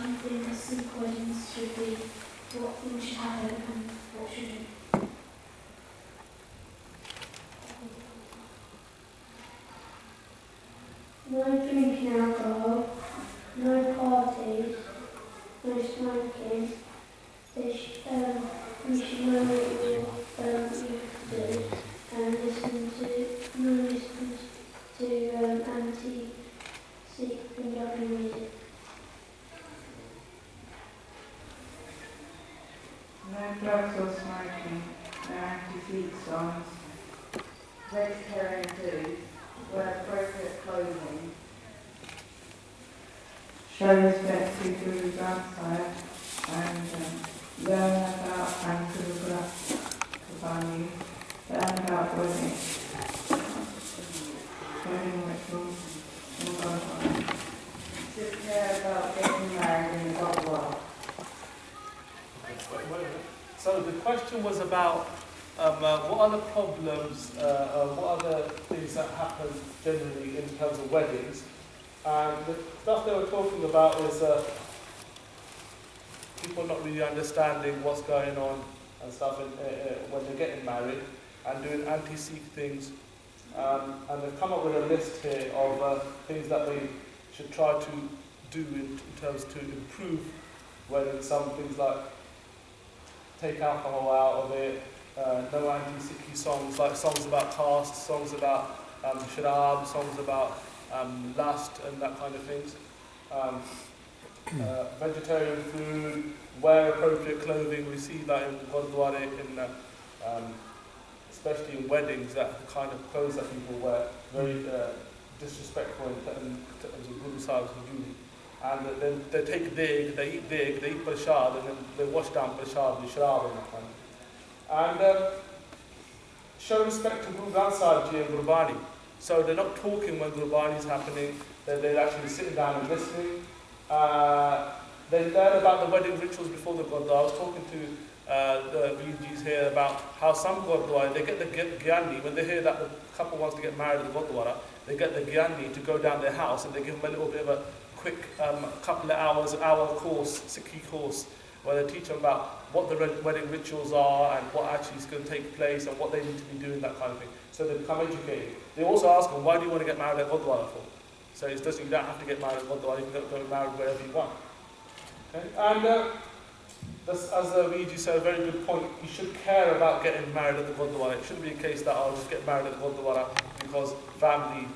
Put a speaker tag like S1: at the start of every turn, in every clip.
S1: you think a sequence should be, what things should happen and what shouldn't? No drinking alcohol, no parties, no smoking. You should know what you do and listen to anti-Sikh Punjabi music.
S2: No drugs or smoking, no anti-Sikh songs, vegetarian food, wear appropriate clothing, show respect to Guru Granth Sahib, and learn about Gurmat, learn about wedding rituals, and God. Should care about getting married in God's world.
S3: So the question was about what are the problems, what are the things that happen generally in terms of weddings. And the stuff they were talking about is people not really understanding what's going on and stuff when they're getting married and doing anti-Sikh things. And they've come up with a list here of things that we should try to do in terms to improve weddings. Some things like take alcohol out of it, no anti-Sikhi songs, like songs about caste, songs about sharab, songs about lust and that kind of things. Vegetarian food, wear appropriate clothing. We see that in Gurdwara, especially in weddings, that the kind of clothes that people wear, very disrespectful in terms of Guru Sahib's duty. And then they take dig, they eat prasad, and then they wash down prasad with sharab and that kind of. And show respect to Guru Granth Sahib Ji and Gurbani. So they're not talking when Gurbani is happening, they're actually sitting down and listening. They learn about the wedding rituals before the Gurdwara. I was talking to the VGs here about how some Gurdwara, they get the gyani, when they hear that the couple wants to get married at the Gurdwara, they get the gyani to go down their house and they give them a little bit of a quick couple of hour course, Sikhi course, where they teach them about what the wedding rituals are and what actually is going to take place and what they need to be doing, that kind of thing. So they become educated. They also ask them, why do you want to get married at Gurdwara for? So you don't have to get married at Gurdwara, you can go married wherever you want. Okay? And as the VG said, a very good point, you should care about getting married at the Gurdwara. It shouldn't be a case that I'll just get married at the Gurdwara because family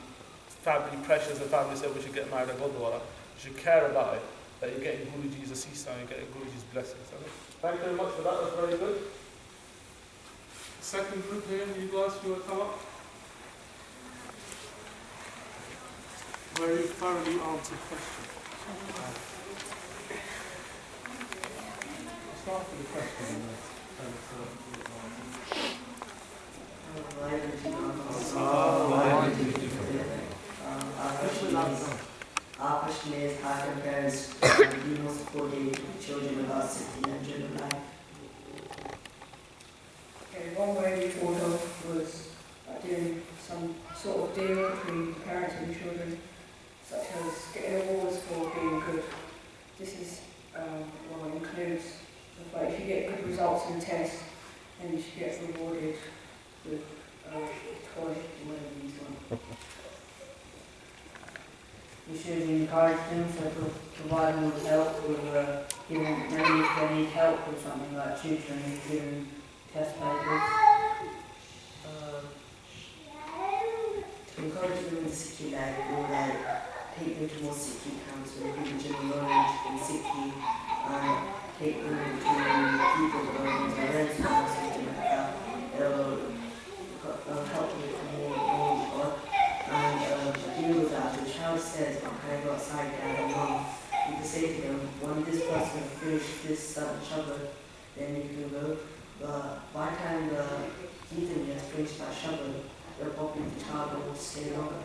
S3: pressures, the family said we should get married at Gurdwara. You should care about it, that you're getting Guruji's assistance, you're getting Guruji's blessings. Okay? Thank you very much for that, that's very good. Second group here, you guys, you want to come up? Very thoroughly answered question. Start with the question.
S4: Our question is, how can parents be more supportive to children about safety and children life?
S5: Okay, one way we thought of was doing some sort of deal between parents and children, such as getting awards for being good. This is includes like if you get good results in the test, then you should get rewarded with a toy or whatever you want.
S4: We should encourage them to provide them with help with giving maybe if they need help with something like tutoring, giving test papers. To encourage them in the Sikhi life, or take them to more Sikhi camps where they give them general knowledge in Sikhi, and take them to people that are learn something like that. It'll help them become more and deal with that. The child says, okay, I got side dad and mom. You can say to them, when this person finishes this shabad, then you can go. But by the time the Ethan has finished that shabad, the probably the child will stay longer.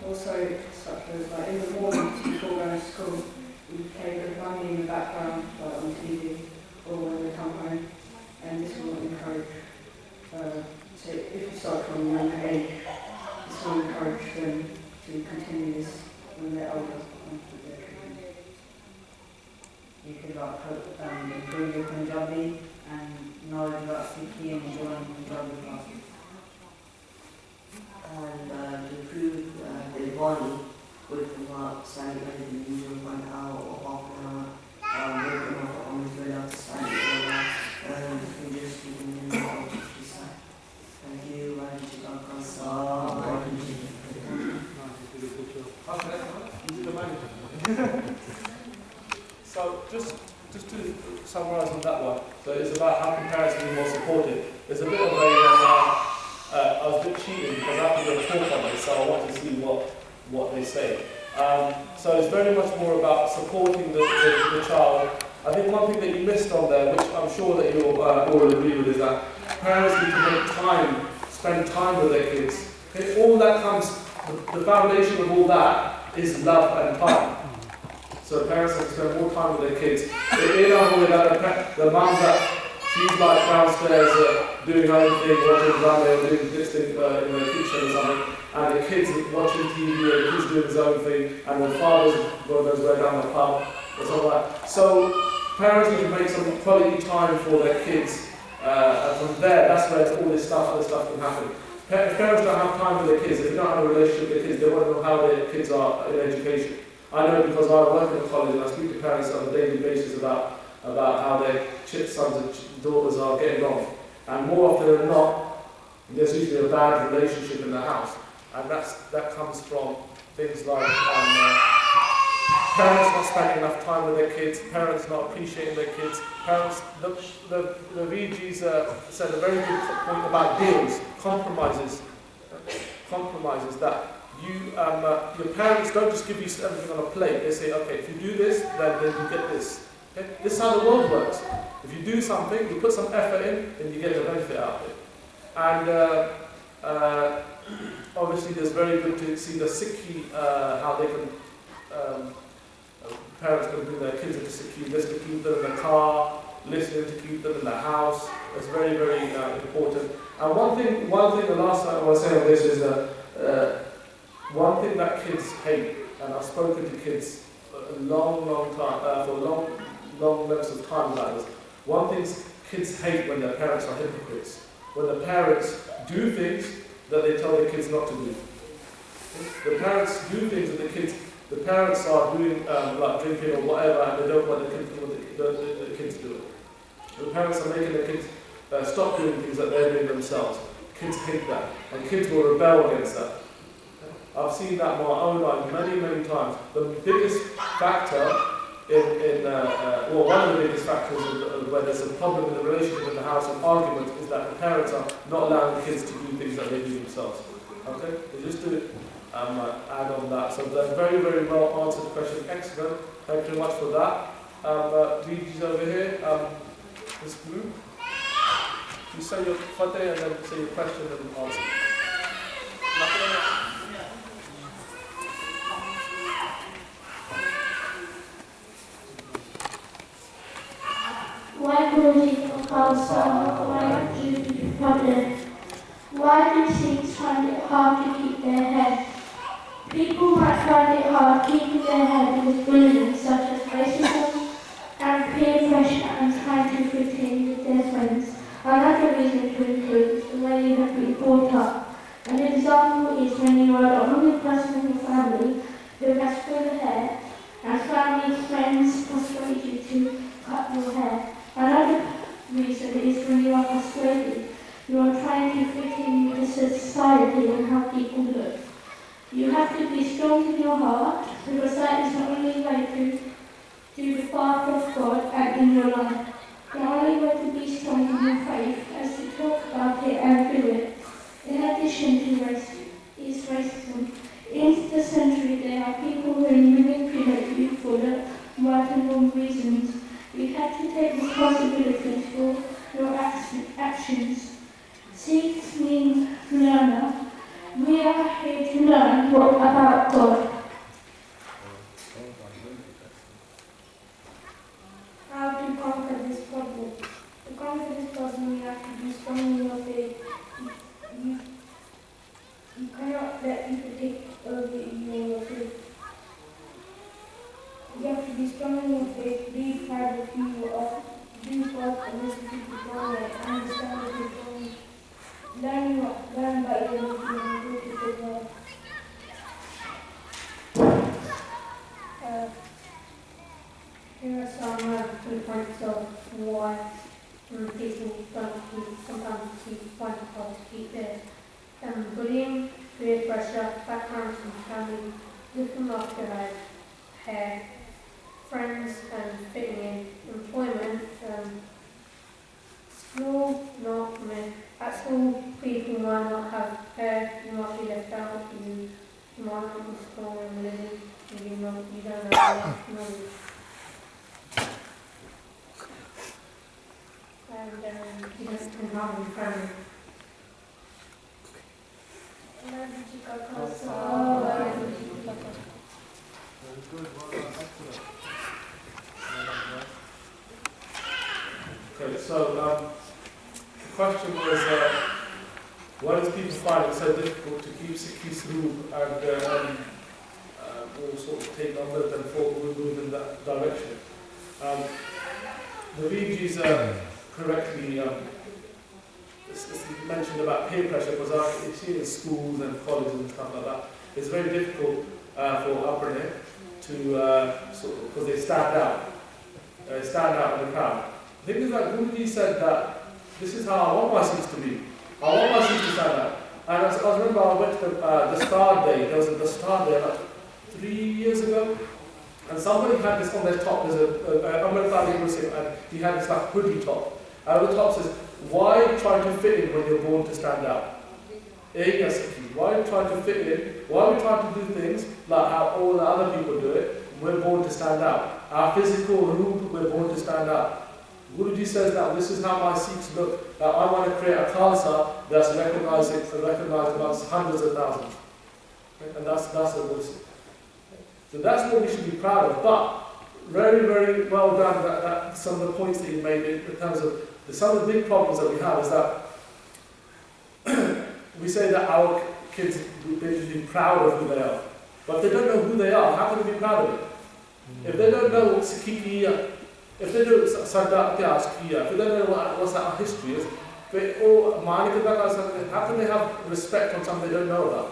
S5: Also, such as like in the morning before going to school, we play a bit of money in the background, like on TV, or when they come home, and this will encourage. So if you start from a young age, to encourage them to continue this when they're older with their treatment.
S2: You could improve your Punjabi and knowledge about Sikhi and join Punjabi classes.
S4: And to improve the body with the standing under the usual 1 hour or half an hour, working off arms without standing and just keeping them out of the side. Thank you,
S3: So just to summarise on that one, so it's about how can parents be more supportive. There's a bit of I was a bit cheating because I have to go talk on this, so I want to see what they say. So it's very much more about supporting the child. I think one thing that you missed on there, which I'm sure that you'll all agree with, is that parents need to make time, spend time with their kids. Okay? All that comes, the foundation of all that is love and time. So parents have to spend more time with their kids. The mum that she's like downstairs doing her own thing, watching drama or doing this thing in the kitchen or something, and the kids watching TV and the kids doing his own thing, and the father's God knows where down the pub or something like that. So parents need to make some quality time for their kids, and from there, that's where all this stuff, other stuff can happen. If parents don't have time with their kids, if they don't have a relationship with their kids, they won't know how their kids are in education. I know because I work in a college and I speak to parents on a daily basis about how their sons and daughters are getting on. And more often than not, there's usually a bad relationship in the house. And that comes from things like parents not spending enough time with their kids, parents not appreciating their kids, parents, the VGs said a very good point about deals, compromises that your parents don't just give you everything on a plate. They say, okay, if you do this, then you get this. Okay? This is how the world works. If you do something, you put some effort in, then you get the benefit out of it. And obviously, it's very good to see the Sikhi, how they can, parents can bring their kids into Sikhi, listen to keep them in the car, listening to keep them in the house. It's very, very important. And one thing, the last time I want to say on this is one thing that kids hate, and I've spoken to kids a long time, for long lengths of time about this. One thing kids hate when their parents are hypocrites. When the parents do things that they tell their kids not to do. The parents do things that the parents are doing, like drinking or whatever, and they don't want the kids to do it. The parents are making the kids stop doing things that they're doing themselves. Kids hate that, and kids will rebel against that. I've seen that in my own life many times. The biggest factor one of the biggest factors where there's a problem in the relationship in the house and argument is that the parents are not allowing the kids to do things that they do themselves. Okay? So just to add on that. So that's very, very well answered question. Excellent. Thank you very much for that. VG's over here. This group. You say your fateh and then say your question and answer.
S1: Why political culture? Why do problem? Why do teens find it hard to keep their head? People might find it hard keeping their head with bullying such as racism and peer pressure and trying to fit in with their friends. Another reason to include the way you have been brought up. An example is when you are the only person in your family who has full hair and family friends persuade you to cut your hair. Another reason is when you are frustrated. You are trying to fit in with the society and how people look. You have to be strong in your heart, because that is the only way to do the path of God and in your life. The only way to be strong in your faith is to talk about it and do it. In addition to racism. In the century there are people who manipulate you for the right and wrong reasons. You have to take responsibility for your actions. Sikhs mean learner. We are here to learn about God. How to conquer this problem? To conquer this problem, you have to be strong in your faith. You cannot let learn by doing good as well. Here are some key points of why people sometimes find it hard to keep their bullying, peer pressure, background from family, looking after hair, friends and fitting in, employment, school, at school people might not have hair, you might be left out, you might not be strong and living, you don't have enough knowledge. And you don't can harm your family.
S3: Okay, so the question was, why does people find it so difficult to keep Sikhi's rule and all sort of take on with and move in that direction? The Vijay's correctly mentioned about peer pressure, because I see in schools and colleges and stuff like that, it's very difficult for upbringing to because they stand out in the crowd. The thing is, like Guruji said, that this is how I want my Sikhs to be. I want my Sikhs to stand out. And I remember I went to the Star Day. There was the Star Day like 3 years ago, and somebody had this on their top. There's a Muslim, and he had this like hoodie top. And the top says, "Why try to fit in when you're born to stand out?" Yes, why are you trying to fit in? Why are we trying to do things like how all the other people do it? We're born to stand out. Our physical root, we're born to stand out. Guruji says that this is how my Sikhs look. That I want to create a Khalsa that's recognized amongst hundreds of thousands. Okay? And that's a voice. So that's what we should be proud of. But very, very well done that some of the points that you made in terms of some of the big problems that we have is that we say that our kids, they should be proud of who they are. But if they don't know who they are, how can they be proud of it? If they don't know what Sikhiya, if they don't know Sikhiya, if they don't know what our history is, how can they have respect on something they don't know about?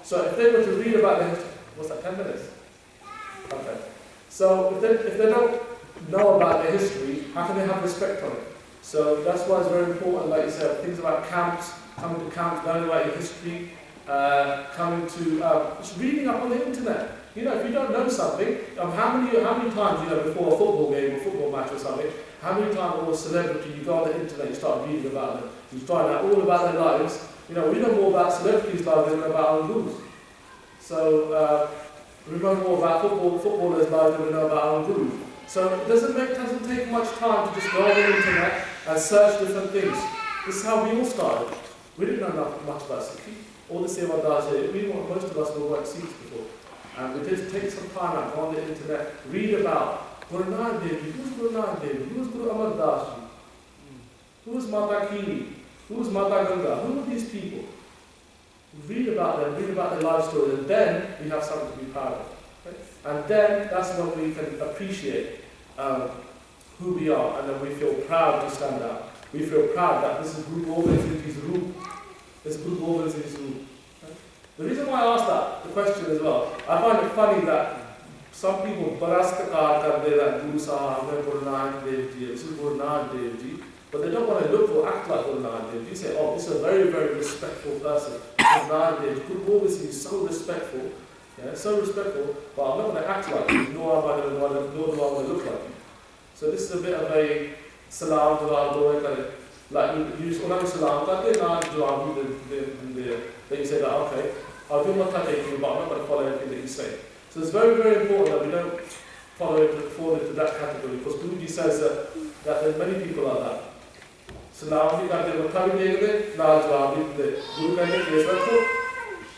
S3: So if they were to read about the history, what's that, 10 minutes? Okay. So if they don't know about their history, how can they have respect on it? So that's why it's very important, like you said, things about camps, coming to camps, learning about your history, coming to just reading up on the internet. You know, if you don't know something, how many times, you know, before a football game or football match or something, how many times or a celebrity you go on the internet, you start reading about them, you find out all about their lives. You know, we know more about celebrities' lives than about our gurus. So we know more about footballers' lives than we know about our gurus. So it doesn't take much time to just go on the internet and search different things. This is how we all started. We didn't know much about Sikhi. All the Seva Das here, most of us weren't Sikhs before. And we did take some time out, go on the internet, read about Guru Nanak Dev Ji, who's Guru Nanak Dev Ji, who's Guru Amar Das Ji, who's Mata Kini, who's Mata Ganga, who are these people? Read about them, read about their life story, and then we have something to be proud of. Okay? And then that's when we can appreciate who we are, and then we feel proud to stand out. We feel proud that this is Guru Gobind Singh Ji's rule. This is Guru Gobind Singh's rule. Okay? The reason why I asked that, the question as well, I find it funny that some people barastakar karde that Guru Sahib, Guru Nanak Dev Ji, this is Guru Nanak Dev Ji, but they don't want to look or act like Guru Nanak Dev Ji. Say, oh, this is a very, very respectful person. Guru Nanak Dev Ji, Guru Gobind Singh is so respectful, yeah, so respectful, but I'm not going to act like him, nor do I want to look like him. So this is a bit of a salam jawab do kare. Like you just want to salam karte, na jawab de. Then you say that, okay, I'll do my taking, but I'm not going to follow anything that you say. So it's very, very important that we don't fall into that category, because Guruji says that there's many people like that. Salam ki karte matha bhi dekh de, na jawab bhi de. Guru kehte case rakho.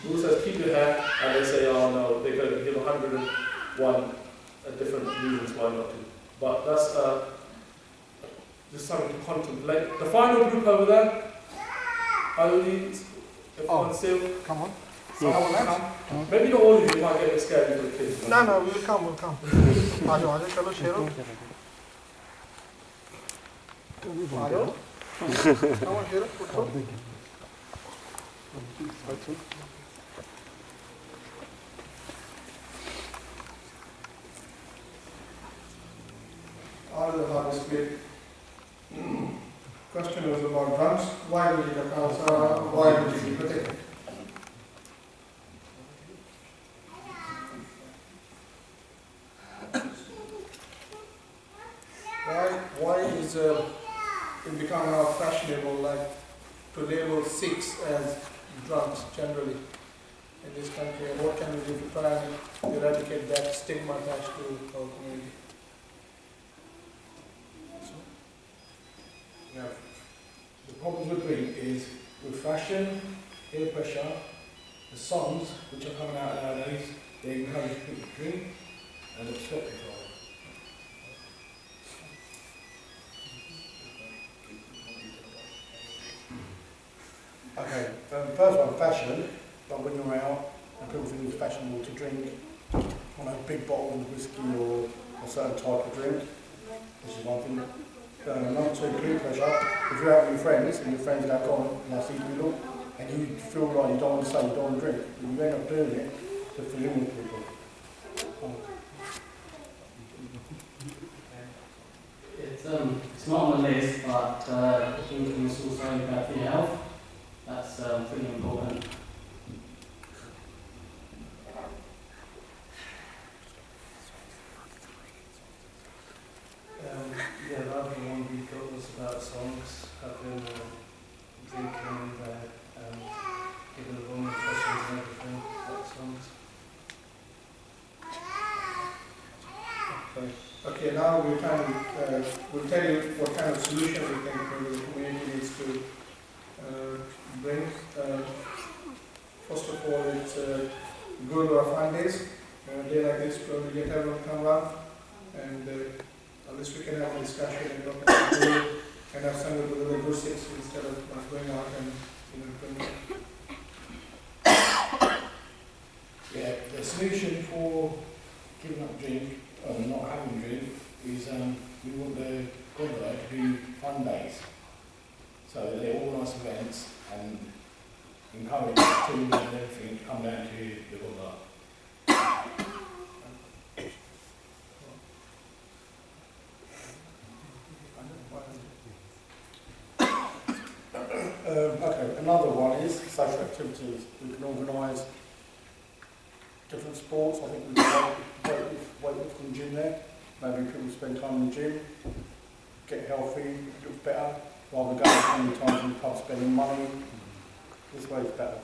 S3: Guru says keep your hair, and they say, oh no, they're going to give 101 different reasons why not to. But that's just something to contemplate. The final group over there, only if one still.
S6: Come on.
S3: Someone come. Maybe not all of you might get a bit scared for the kids.
S6: No, we'll come. Aajo, chalo, Shero. Aajo. Come on, Shero. All the hardest bit. Question was about drums. Why would you why would you protect it? Why is it become now fashionable like to label Sikhs as drums generally in this country? And what can we do to try and eradicate that stigma attached to our community?
S7: Now, the problem with drink is with fashion, peer pressure, the songs which are coming out nowadays, they encourage people to drink and upset control. Okay, the first one, fashion, like when you're out and people think it's fashionable to drink on a big bottle of whiskey or a certain type of drink, which is one thing. Number two, peer pressure. If you're out with your friends and your friends go on and I see you look and you feel like you don't want to say you don't want to drink, but you end up doing it to fit in with people.
S8: It's not on the list, but drinking is also bad for your health. That's pretty important.
S3: Yeah, the other one we got was about songs, having drinking and giving the wrong impressions and everything about songs.
S6: Okay, now we'll tell you what kind of solution we think the community needs to bring. First of all, it's go to our fun days. A day like this where we get everyone to come around and at least we can have a discussion and look at the day and have some of the other good six instead of going out and bringing.
S7: Yeah, the solution for giving up drink or not having drink is we want the Gondola to do fun days. So they organise events and encourage teams and everything to come down to the Gondola. Okay, another one is social activities. We can organise different sports. I think we can weightlifting gym there. Maybe people spend time in the gym, get healthy, look better, rather than going 20 times in the pub spending money. This way is better.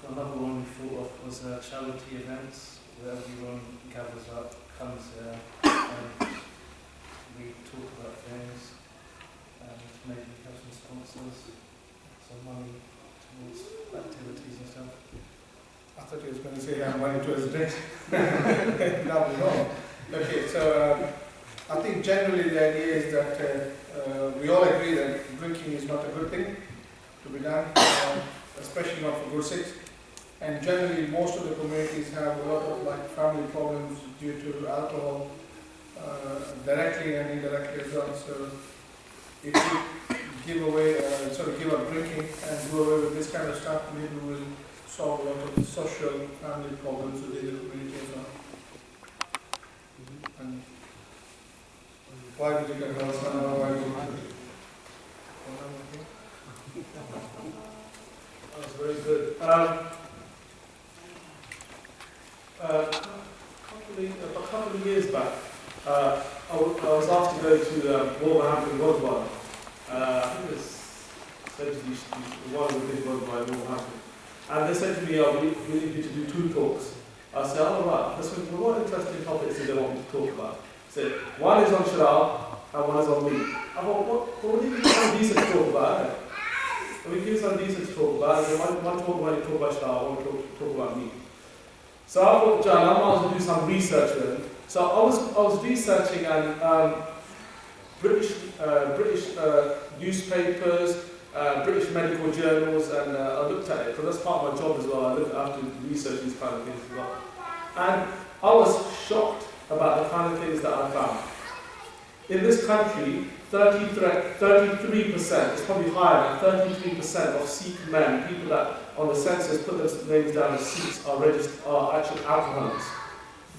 S3: Another one we thought of was charity events, where everyone gathers up, comes here, and we talk about things, and maybe have some sponsors, some money towards activities and stuff.
S6: I thought he was going to say that money towards the drink. No. Okay, so I think generally the idea is that we all agree that drinking is not a good thing to be done, especially not for good Sikhs. And generally most of the communities have a lot of family problems due to alcohol, directly and indirectly as well. So if we give away, give up drinking and do away with this kind of stuff, maybe we'll solve a lot of the social family problems within the community as well. And why did you get lost? I don't know why you
S3: That was very good. A couple of years back, I was asked to go to Wolverhampton Godbar. I think it was essentially one of the big Godbar in Wolverhampton. And they said to me, we need you to do 2 talks. I said, oh, right. That's what interesting topics do they want me to talk about? I said, one is on Sharab and one is on me. I thought, what do you think is decent to talk about? We give some decent to talk about. One talk about Sharab, one talk about me. So I thought, John, I might as well do some research then. So I was researching and British newspapers, British medical journals, and I looked at it because that's part of my job as well. I have to research these kind of things as well. And I was shocked about the kind of things that I found. In this country, 33%, it's probably higher than 33% of Sikh men, people that on the census put their names down as Sikhs, are actually alcoholics.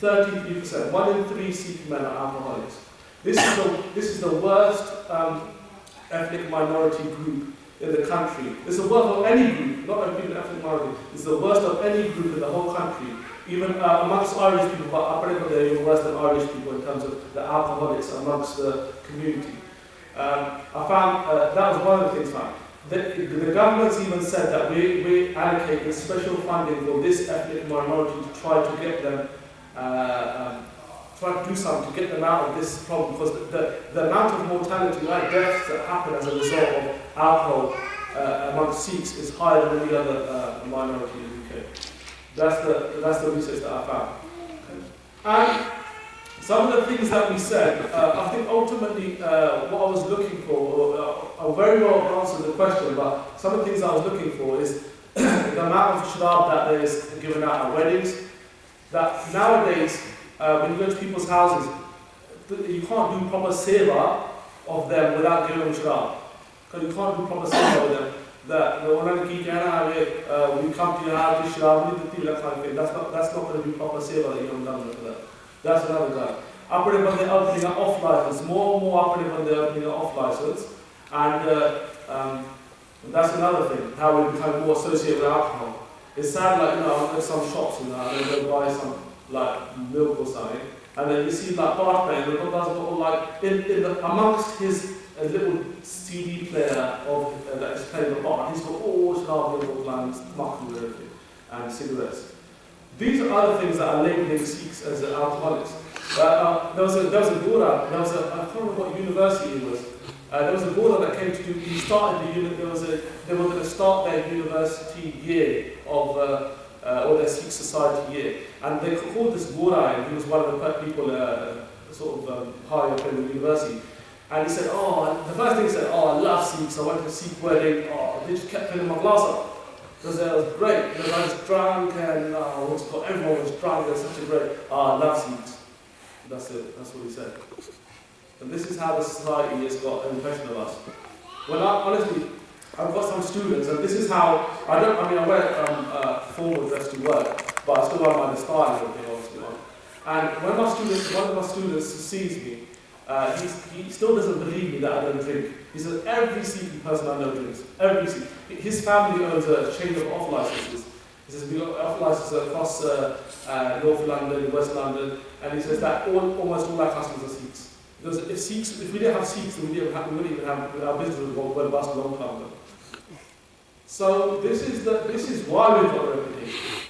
S3: 33%, 1 in 3 Sikh men are alcoholics. This is the worst ethnic minority group in the country. It's the worst of any group, not even ethnic minority. It's the worst of any group in the whole country. Even amongst Irish people, but apparently they're even worse than Irish people in terms of the alcoholics amongst the community. I found that was one of the things I found. The government's even said that we allocated special funding for this ethnic minority to try to get them, try to do something to get them out of this problem, because the amount of mortality, like deaths that happen as a result of alcohol amongst Sikhs is higher than any other minority in the UK. That's the research that I found. And some of the things that we said, I think ultimately what I was looking for, I very well answered the question, but some of the things I was looking for is the amount of sharab that there is given out at weddings. That nowadays, when you go to people's houses, you can't do proper seva of them without giving them sharab. Because you can't do proper seva with them. That we come to your house, do sharab, that kind of thing. That's not going to be proper seva that you haven't done for that. That's another guy. Upper when they're opening an off license, more and more upper when they're opening an off license, and that's another thing. How we become more associated with alcohol. It's sad, like there's some shops and they go buy some like milk or something, and then you see like bartender, the guy's got all like amongst his little CD player of that is playing the bar, he's got all sharab plans, tobacco and everything, and cigarettes. These are other things that are labeling Sikhs as alcoholics. There was a Gora, I can't remember what university it was. There was a Gora that came to do, he started they were going to start their university year of, or their Sikh society year. And they called this Gora, and he was one of the people high up in the university. And he said, the first thing he said, I love Sikhs, I went to a Sikh wedding, they just kept filling my glass up. Because it was great, because I was drunk and everyone was drunk, it was such a great, I love Sikhs. That's it, that's what he said. And this is how the society has got an impression of us. Honestly, I've got some students, and this is how, I wear formal dress to work, but I still wear my style and everything, obviously. And when one of my students sees me, he still doesn't believe me that I don't drink. He says, every Sikh person I know drinks. Every Sikh. His family owns a chain of off licenses. He says, we've got off licenses across North London, West London, and he says that almost all our customers are Sikhs. Because if we didn't have Sikhs, we wouldn't even have our business would go bust a long time ago. So this is why we've got a reputation.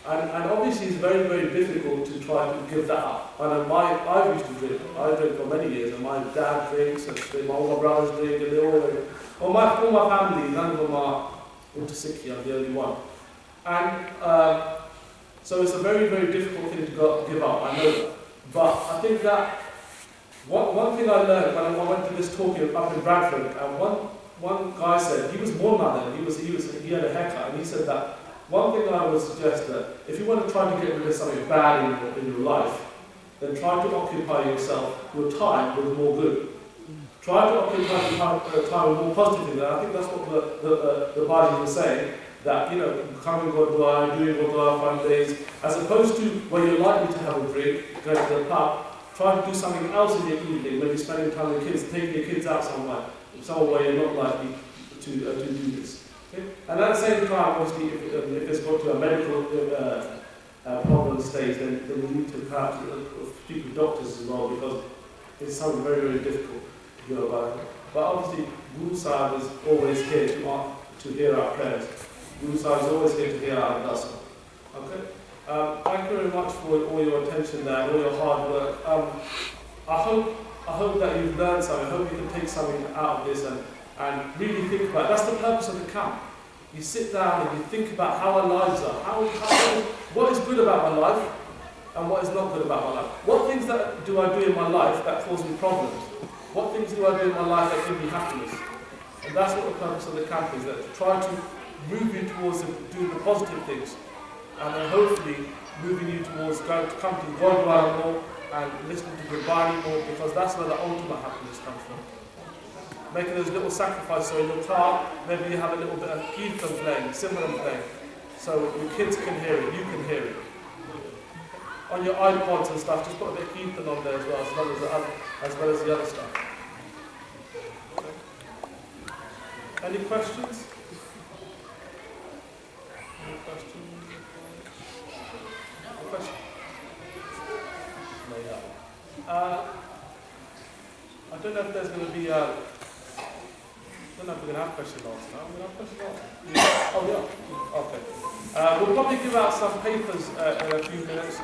S3: And obviously it's very, very difficult to try to give that up. I used to drink. I drank for many years, and my dad drinks, and all my brothers drink, and they all my family, none of them are into Sikhi, I'm the only one. And so it's a very, very difficult thing to give up, I know that. But I think that one thing I learned when I went to this talk up in Bradford, and one guy said, he was Mullah then, he had a haircut, and he said that one thing I would suggest that if you want to try to get rid of something bad in your life, then try to occupy your time with more good. Try to occupy your time with more positive things. And I think that's what the Bhai was saying, that, coming Gurdwara, doing Gurdwara 5 days, as opposed to when you're likely to have a drink, going to the pub, try to do something else in your evening, maybe spending time with your kids, taking your kids out somewhere where you're not likely to do this. Okay? And at the same time, obviously, if it's got to a medical problem stage, then we need to perhaps speak with doctors as well, because it's something very, very difficult to go about. But obviously, Guru Sahib is always here to hear our prayers. Guru Sahib is always here to hear our dasa. Okay? Thank you very much for all your attention there, all your hard work. I hope that you've learned something. I hope you can take something out of this and really think about it. That's the purpose of the camp. You sit down and you think about how our lives are. What is good about my life and what is not good about my life. What things do I do in my life that cause me problems? What things do I do in my life that give me happiness? And that's what the purpose of the camp is, that to try to move you towards doing the positive things, and then hopefully moving you towards going to come to Gurdwara more, and listening to Gurbani more, because that's where the ultimate happiness comes from. Making those little sacrifices, so in your car, maybe you have a little bit of Kirtan playing, Simran playing, so your kids can hear it, you can hear it. On your iPods and stuff, just put a bit of Kirtan on there as well, as well as the other stuff. Okay. Any questions? Any questions? Any questions? No, yeah. I don't know if there's going to be. I don't know if we're going to have questions answered. Are we going to have questions answered? Yeah. Oh, yeah. Okay. We'll probably give out some papers in a few minutes.